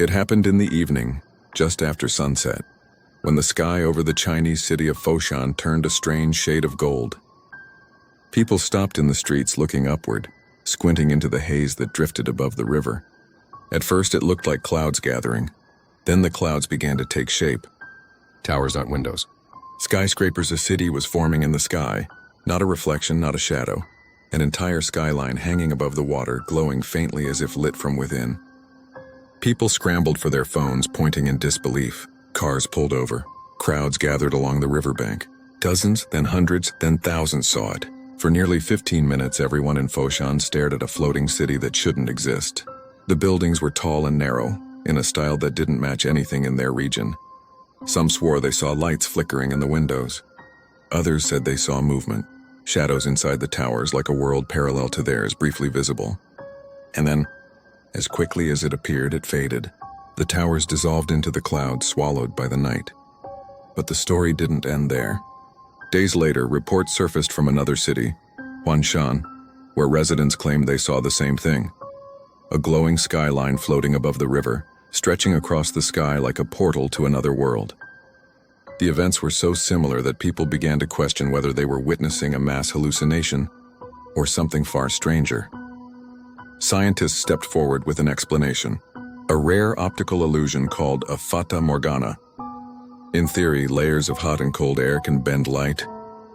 It happened in the evening, just after sunset, when the sky over the Chinese city of Foshan turned a strange shade of gold. People stopped in the streets looking upward, squinting into the haze that drifted above the river. At first it looked like clouds gathering. Then the clouds began to take shape. Towers, not windows. Skyscrapers, a city was forming in the sky, not a reflection, not a shadow. An entire skyline hanging above the water, glowing faintly as if lit from within. People scrambled for their phones, pointing in disbelief. Cars pulled over. Crowds gathered along the riverbank. Dozens, then hundreds, then thousands saw it. For nearly 15 minutes, everyone in Foshan stared at a floating city that shouldn't exist. The buildings were tall and narrow, in a style that didn't match anything in their region. Some swore they saw lights flickering in the windows. Others said they saw movement, shadows inside the towers like a world parallel to theirs briefly visible. And then, as quickly as it appeared, it faded. The towers dissolved into the clouds, swallowed by the night. But the story didn't end there. Days later, reports surfaced from another city, Huanshan, where residents claimed they saw the same thing. A glowing skyline floating above the river, stretching across the sky like a portal to another world. The events were so similar that people began to question whether they were witnessing a mass hallucination or something far stranger. Scientists stepped forward with an explanation, a rare optical illusion called a fata morgana. In theory, layers of hot and cold air can bend light,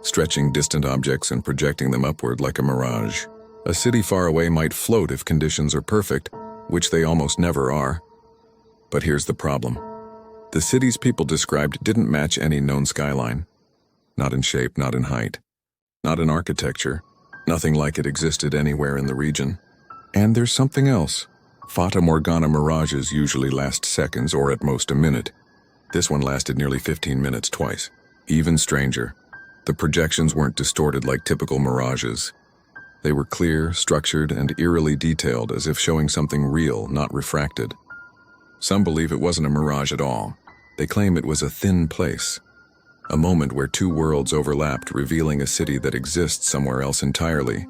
stretching distant objects and projecting them upward like a mirage. A city far away might float if conditions are perfect, which they almost never are. But here's the problem. The cities people described didn't match any known skyline. Not in shape, not in height, not in architecture. Nothing like it existed anywhere in the region. And there's something else. Fata Morgana mirages usually last seconds or at most a minute. This one lasted nearly 15 minutes twice. Even stranger, the projections weren't distorted like typical mirages. They were clear, structured, and eerily detailed, as if showing something real, not refracted. Some believe it wasn't a mirage at all. They claim it was a thin place, a moment where two worlds overlapped, revealing a city that exists somewhere else entirely.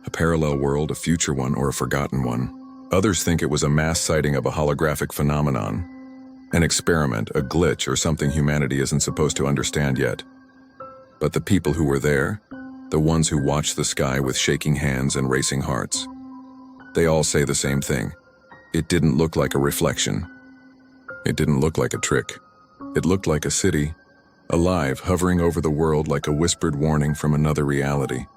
A parallel world, a future one, or a forgotten one. Others think it was a mass sighting of a holographic phenomenon, an experiment, a glitch, or something humanity isn't supposed to understand yet. But the people who were there, the ones who watched the sky with shaking hands and racing hearts, they all say the same thing. It didn't look like a reflection. It didn't look like a trick. It looked like a city, alive, hovering over the world like a whispered warning from another reality.